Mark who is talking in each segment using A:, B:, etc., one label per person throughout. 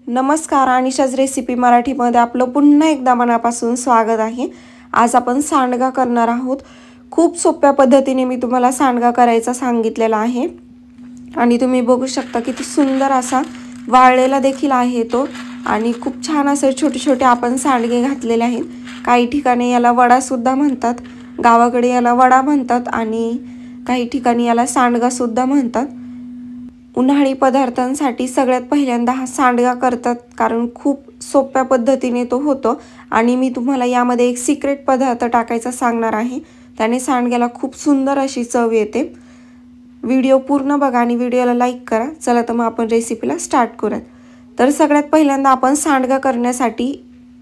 A: नमस्कार, अनिशाज रेसिपी मराठीमध्ये आपलं पुन्हा एकदा मनापासून स्वागत आहे। आज आपण सांडगा करणार आहोत। खूप सोप्या पद्धतीने मी तुम्हाला सांडगा करायचा सांगितलेला आहे आणि तुम्ही बघू शकता किती सुंदर असा वाळलेला देखील आहे तो आणि खूप छान असे छोटे छोटे आपण सांडगे घातलेले आहेत। काही ठिकाणी याला वडा सुद्धा म्हणतात, गावाकडे याला वडा म्हणतात आणि काही ठिकाणी याला सांडगा सुद्धा म्हणतात। उन्हाळी पदार्थांसाठी सगळ्यात पहिल्यांदा हा सांडगा करतात कारण खूप सोप्या पद्धतीने तो होतो आणि मी तुम्हाला यामध्ये एक सिक्रेट पदार्थ टाकायचा सांगणार आहे, त्याने सांडग्याला खूप सुंदर अशी चव येते। व्हिडिओ पूर्ण बघा आणि व्हिडिओला लाईक करा। चला तर मग आपण रेसिपीला स्टार्ट करूयात। तर सगळ्यात पहिल्यांदा आपण सांडगा करण्यासाठी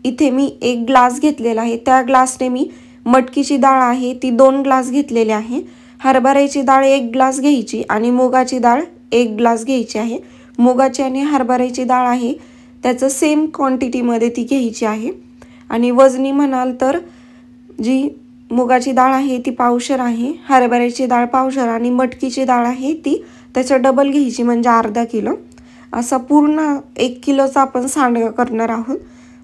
A: इथे मी 1 ग्लास घेतलेला आहे। त्या ग्लासने मी मटकीची डाळ आहे ती 2 ग्लास घेतलेली आहे। हरभऱ्याची डाळ 1 ग्लास घ्यायची आणि मुगाची डाळ 1 ग्लास घ्यायची आहे। मुगाची आणि हरभऱ्याची डाळ आहे त्याचं सेम क्वांटिटी मध्ये ती घ्यायची आहे आणि वजनी म्हणाल तर जी मुगाची डाळ आहे ती पावशर आहे, हरभऱ्याची डाळ पावशर आणि मटकीची डाळ आहे ती त्याच्या डबल घ्यायची म्हणजे अर्धा किलो। असा पूर्ण 1 किलोचा आपण सांडगा करणार आहोत।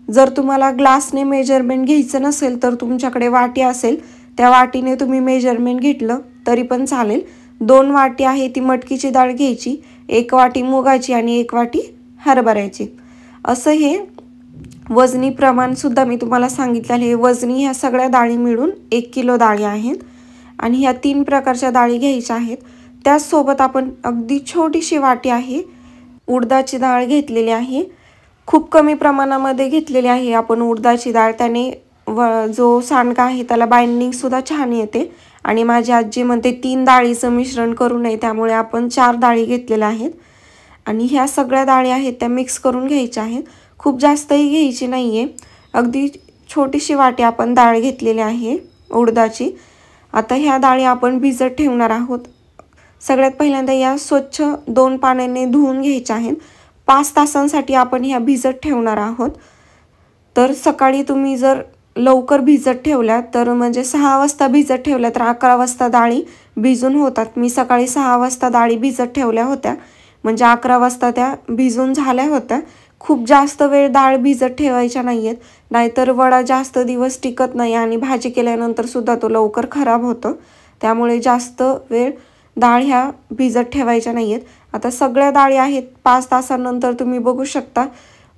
A: जर तुम्हाला ग्लासने मेजरमेंट घ्यायचं नसेल तर तुमच्याकडे वाटी असेल त्या वाटीने तुम्ही मेजरमेंट घेतलं तरी पण चालेल। 2 वाटी आहे ती मटकीची डाळ घ्यायची, 1 वाटी मुगाची आणि 1 वाटी हरभऱ्याची। असं हे वजनी प्रमाण सुद्धा मी तुम्हाला सांगितलेले आहे। वजनी ह्या सगळ्या डाळी मिळून 1 किलो डाळी आहेत आणि ह्या 3 प्रकारच्या डाळी घ्यायच्या आहेत। त्यासोबत आपण अगदी छोटीशी वाटी आहे उडदाची डाळ घेतलेली आहे। खूप कमी प्रमाणामध्ये घेतलेली आहे आपण उडदाची डाळ, त्याने जो सांडगा आहे त्याला बाइंडिंग सुद्धा छान येते आणि माझी आजी म्हणते 3 डाळीचं मिश्रण करू नये, त्यामुळे आपण 4 डाळी घेतलेल्या आहेत आणि ह्या सगळ्या डाळी आहेत त्या मिक्स करून घ्यायच्या आहेत। खूप जास्तही घ्यायची नाहीये, अगदी छोटीशी वाटी आपण डाळ घेतलेली आहे उडदाची। आता ह्या डाळी आपण भिजत ठेवणार आहोत। सगळ्यात पहिल्यांदा या स्वच्छ 2 पाण्याने धुवून घ्यायच्या आहेत। 5 तासांसाठी आपण ह्या भिजत ठेवणार आहोत। तर सकाळी तुम्ही जर लवकर भिजत ठेवल्या तर म्हणजे 6 वाजता भिजत ठेवल्या तर 11 वाजता डाळी भिजून होतात। मी सकाळी 6 वाजता डाळी भिजत ठेवल्या होत्या म्हणजे 11 वाजता त्या भिजून झाल्या होत्या। खूप जास्त वेळ डाळ भिजत ठेवायच्या नाहीयेत, नाहीतर वडा जास्त दिवस टिकत नाही आणि भाजी केल्यानंतर सुद्धा तो लवकर खराब होतो, त्यामुळे जास्त वेळ डाळ ह्या भिजत ठेवायच्या नाहीयेत। आता सगळ्या डाळी आहेत 5 तासानंतर तुम्ही बघू शकता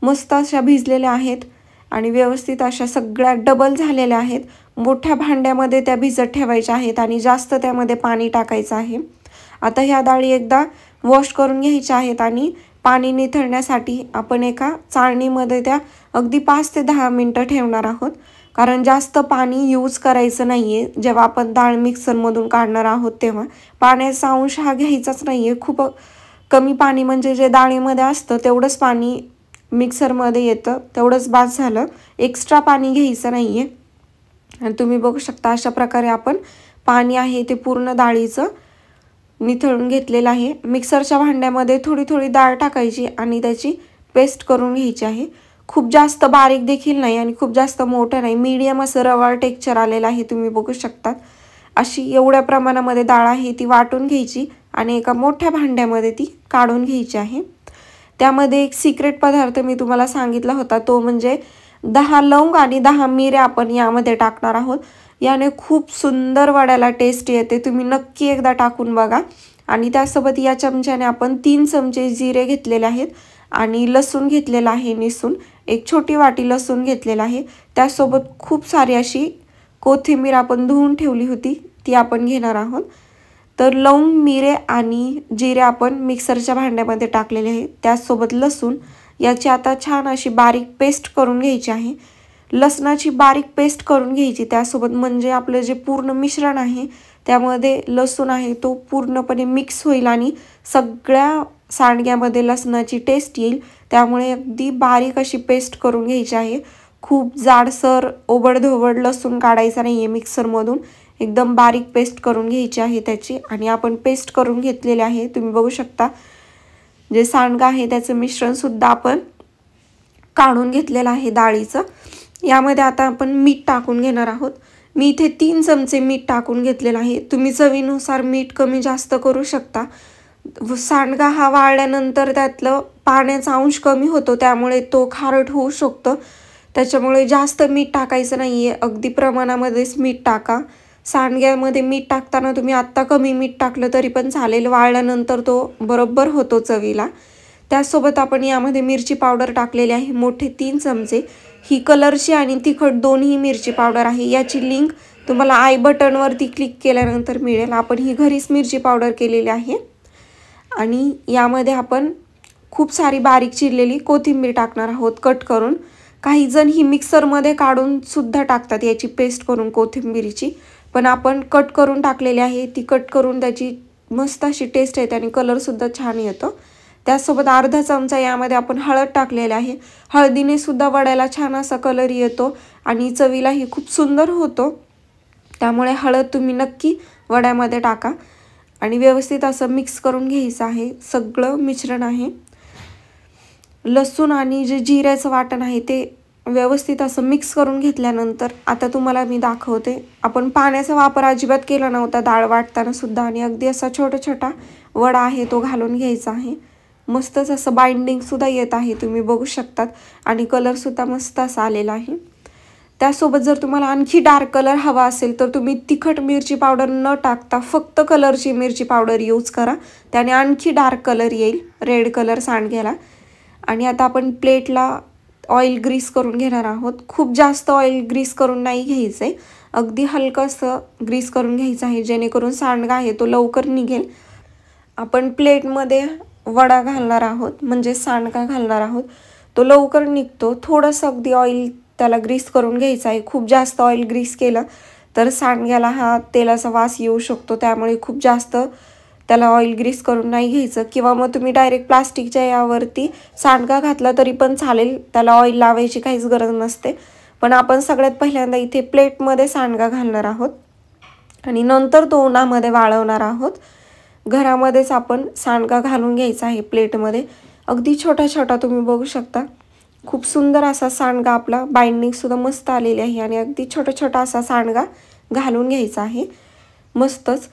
A: मस्त अशा भिजलेल्या आहेत आणि व्यवस्थित अशा सगळ्या डबल झालेल्या आहेत। मोठ्या भांड्यामध्ये त्या भिजत ठेवायच्या आहेत आणि जास्त त्यामध्ये पाणी टाकायचं आहे। आता ह्या डाळी एकदा वॉश करून घ्यायच्या आहेत आणि पाणी निथळण्यासाठी आपण एका चाळणीमध्ये त्या अगदी 5 ते 10 मिनिटं ठेवणार आहोत, कारण जास्त पाणी यूज करायचं नाहीये। जेव्हा आपण डाळ मिक्सरमधून काढणार आहोत तेव्हा पाण्याचा अंश हा घ्यायचाच नाहीये। खूप कमी पाणी म्हणजे जे डाळीमध्ये असतं तेवढंच पाणी मिक्सरमध्ये येतं, तेवढंच बास झालं, एक्स्ट्रा पाणी घ्यायचं नाहीये। आणि तुम्ही बघू शकता अशा प्रकारे आपण पाणी आहे ते पूर्ण डाळीचं निथळून घेतलेलं आहे। मिक्सरच्या भांड्यामध्ये थोडी थोडी डाळ टाकायची आणि त्याची पेस्ट करून घ्यायची आहे। खूप जास्त बारीक देखील नाही आणि खूप जास्त मोठं नाही, मीडियम असं रवाळ टेक्स्चर आलेलं आहे, तुम्ही बघू शकता। अशी एवढ्या प्रमाणामध्ये डाळ आहे ती वाटून घ्यायची आणि एका मोठ्या भांड्यामध्ये ती काढून घ्यायची आहे। त्यामध्ये एक सिक्रेट पदार्थ मी तुम्हाला सांगितला होता, तो म्हणजे 10 लवंग आणि 10 मिऱ्या आपण यामध्ये टाकणार आहोत। याने खूप सुंदर वड्याला टेस्ट येते, तुम्ही नक्की एकदा टाकून बघा। आणि त्यासोबत या चमच्याने आपण 3 चमचे जिरे घेतलेले आहेत आणि लसूण घेतलेला आहे निसून, एक छोटी वाटी लसूण घेतलेला आहे। त्यासोबत खूप सारी अशी कोथिंबीर आपण धुवून ठेवली होती ती आपण घेणार आहोत। तर लवंग, मिरे आणि जिरे आपण मिक्सरच्या भांड्यामध्ये टाकलेले आहे, त्यासोबत लसूण याची आता छान अशी बारीक पेस्ट करून घ्यायची आहे। लसणाची बारीक पेस्ट करून घ्यायची त्यासोबत, म्हणजे आपलं जे पूर्ण मिश्रण आहे त्यामध्ये लसूण आहे तो पूर्णपणे मिक्स होईल आणि सगळ्या सांडग्यामध्ये लसणाची टेस्ट येईल, त्यामुळे अगदी बारीक अशी पेस्ट करून घ्यायची आहे। खूप जाडसर ओबडधोबड लसूण काढायचा नाहीये मिक्सरमधून, एकदम बारीक पेस्ट करून घ्यायची आहे त्याची। आणि आपण पेस्ट करून घेतलेले आहे, तुम्ही बघू शकता जे सांडगा आहे त्याचं मिश्रण सुद्धा आपण काढून घेतलेलं आहे डाळीचं। यामध्ये आता आपण मीठ टाकून घेणार आहोत। मी इथे 3 चमचे मीठ टाकून घेतलेलं आहे, तुम्ही चवीनुसार मीठ कमी जास्त करू शकता। सांडगा हा वाळल्यानंतर त्यातलं पाण्याचा अंश कमी होतो, त्यामुळे तो खारट होऊ शकतो. त्याच्यामुळे जास्त मीठ टाकायचं नाही आहे, अगदी प्रमाणामध्येच मीठ टाका. सांडग्यामध्ये मीठ टाकताना तुम्ही आत्ता कमी मीठ टाकलं तरी पण चालेल, वाळल्यानंतर तो बरोबर होतो चवीला. त्यासोबत आपण यामध्ये मिरची पावडर टाकलेली आहे मोठे 3 चमचे. ही कलरची आणि तिखट दोन्ही मिरची पावडर आहे. याची लिंक तुम्हाला आय बटनवरती क्लिक केल्यानंतर मिळेल. आपण ही घरीच मिरची पावडर केलेली आहे. आणि यामध्ये आपण खूप सारी बारीक चिरलेली कोथिंबीर टाकणार आहोत कट करून. काही जण ही मिक्सरमध्ये काढून सुद्धा टाकतात याची पेस्ट करून कोथिंबीरची, पण आपण कट करून टाकलेली आहे. ती कट करून त्याची मस्त अशी टेस्ट येते आणि कलरसुद्धा छान येतो. त्यासोबत अर्धा चमचा यामध्ये आपण हळद टाकलेली आहे. हळदीने सुद्धा वड्याला छान असा कलर येतो आणि चवीलाही खूप सुंदर होतो. त्यामुळे हळद तुम्ही नक्की वड्यामध्ये टाका आणि व्यवस्थित असं मिक्स करून घ्यायचं आहे. सगळं मिश्रण आहे. लसूण आणि जे जिऱ्याचं वाटण आहे ते व्यवस्थित असं मिक्स करून घेतल्यानंतर आता तुम्हाला मी दाखवते. आपण पाण्याचा वापर अजिबात केला नव्हता डाळ वाटताना सुद्धा, आणि अगदी असा छोटा छोटा वडा आहे तो घालून घ्यायचा आहे. मस्तच असं बाइंडिंग सुद्धा येत आहे, तुम्ही बघू शकतात, आणि कलर सुद्धा मस्त असा आलेला आहे. त्यासोबत जर तुम्हाला आणखी डार्क कलर हवा असेल तर तुम्ही तिखट मिरची पावडर न टाकता फक्त कलरची मिरची पावडर यूज करा, त्याने आणखी डार्क कलर येईल, रेड कलर सांडग्याला. आणि आता आपण प्लेटला ऑइल ग्रीस करून घेणार आहोत. खूप जास्त ऑइल ग्रीस करून नाही घ्यायचं आहे, अगदी हलकंसं ग्रीस करून घ्यायचं आहे, जेणेकरून सांडगा आहे तो लवकर निघेल. आपण प्लेटमध्ये वडा घालणार आहोत, म्हणजे सांडगा घालणार आहोत, तो लवकर निघतो. थोडंसं अगदी ऑइल त्याला ग्रीस करून घ्यायचं आहे. खूप जास्त ऑइल ग्रीस केलं तर सांडग्याला हा तेलाचा वास येऊ शकतो, त्यामुळे खूप जास्त त्याला ऑइल ग्रीस करून नाही घ्यायचं. किंवा मग तुम्ही डायरेक्ट प्लास्टिकच्या यावरती सांडगा घातला तरी पण चालेल, त्याला ऑइल लावायची काहीच गरज नसते. पण आपण सगळ्यात पहिल्यांदा इथे प्लेटमध्ये सांडगा घालणार आहोत आणि नंतर तो उन्हामध्ये वाळवणार आहोत. घरामध्येच आपण सांडगा घालून घ्यायचा आहे प्लेटमध्ये. अगदी छोटा छोटा तुम्ही बघू शकता. खूप सुंदर असा सांडगा, आपला बाइंडिंगसुद्धा मस्त आलेली आहे आणि अगदी छोटा छोटा असा सांडगा घालून घ्यायचा आहे. मस्तच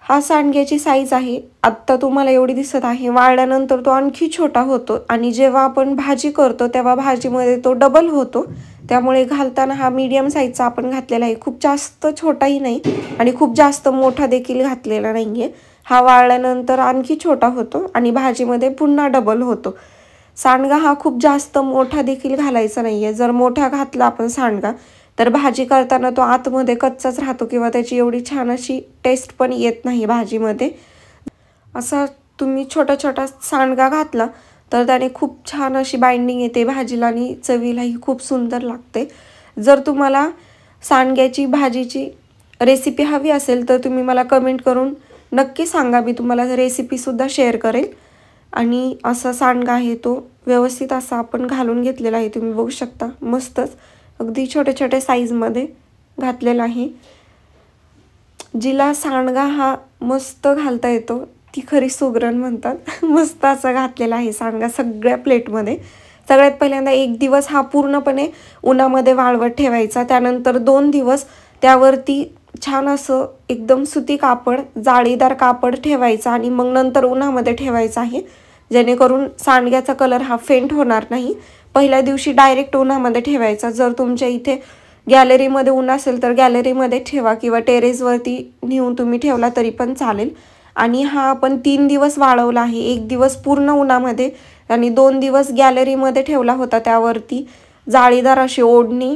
A: हा सांडग्याची साईज आहे, आत्ता तुम्हाला एवढी दिसत आहे, वाळल्यानंतर तो आणखी छोटा होतो आणि जेव्हा आपण भाजी करतो तेव्हा भाजीमध्ये तो डबल होतो. त्यामुळे घालताना हा मीडियम साईजचा आपण घातलेला आहे, खूप जास्त छोटाही नाही आणि खूप जास्त मोठा देखील घातलेला नाही आहे. हा वाळल्यानंतर आणखी छोटा होतो आणि भाजीमध्ये पुन्हा डबल होतो. सांडगा हा खूप जास्त मोठा देखील घालायचा नाही आहे. जर मोठा घातला आपण सांडगा तर भाजी करताना तो आतमध्ये कच्चाच राहतो किंवा त्याची एवढी छान अशी टेस्ट पण येत नाही भाजीमध्ये. असा तुम्ही छोटा छोटा सांडगा घातला तर त्याने खूप छान अशी बाइंडिंग येते भाजीला आणि चवीलाही खूप सुंदर लागते. जर तुम्हाला सांडग्याची भाजीची रेसिपी हवी असेल तर तुम्ही मला कमेंट करून नक्की सांगा, मी तुम्हाला रेसिपीसुद्धा शेअर करेल. आणि असा सांडगा आहे तो व्यवस्थित असा आपण घालून घेतलेला आहे, तुम्ही बघू शकता. मस्तच अगदी छोट्या छोट्या साईजमध्ये घातलेला आहे. जिला सांडगा हा मस्त घालता येतो ती खरी सुगरण म्हणतात. मस्त असा घातलेला आहे सांडगा सगळ्या प्लेटमध्ये. सगळ्यात पहिल्यांदा 1 दिवस हा पूर्णपणे उन्हामध्ये वाळवत ठेवायचा. त्यानंतर 2 दिवस त्यावरती छान असं एकदम सुती कापड, जाळीदार कापड ठेवायचा आणि मग नंतर उन्हामध्ये ठेवायचं आहे, जेणेकरून सांडग्याचा कलर हा फेंट होणार नाही. पहिल्या दिवशी डायरेक्ट उन्हामध्ये ठेवायचा. जर तुमच्या इथे गॅलरीमध्ये ऊन असेल तर गॅलरीमध्ये ठेवा किंवा टेरेसवरती नेऊन तुम्ही ठेवला तरी पण चालेल. आणि हा आपण 3 दिवस वाळवला आहे. 1 दिवस पूर्ण उन्हामध्ये आणि 2 दिवस गॅलरीमध्ये ठेवला होता. त्यावरती जाळीदार अशी ओढणी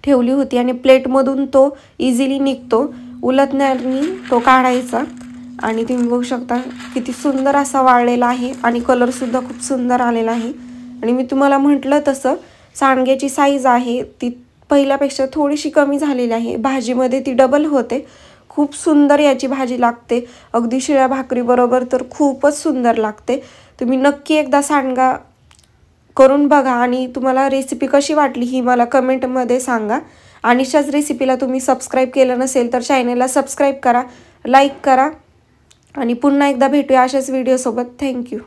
A: ठेवली होती आणि प्लेटमधून तो इझिली निघतो. उलटण्याने तो काढायचा आणि तुम्ही बघू शकता किती सुंदर असा वाळलेला आहे आणि कलरसुद्धा खूप सुंदर आलेला आहे. आणि मी तुम्हाला म्हटलं तसं सांडग्याची साईज आहे ती पहिल्यापेक्षा थोडीशी कमी झालेली आहे. भाजीमध्ये ती डबल होते. खूप सुंदर याची भाजी लागते, अगदी शिळ्या भाकरीबरोबर तर खूपच सुंदर लागते. तुम्ही नक्की एकदा सांडगा करून बघा आणि तुम्हाला रेसिपी कशी वाटली ही मला कमेंटमध्ये सांगा. अनिशाच रेसिपीला तुम्ही सबस्क्राईब केलं नसेल तर चॅनलला सबस्क्राईब करा, लाईक करा आणि पुन्हा एकदा भेटूया अशाच व्हिडिओसोबत. थँक्यू.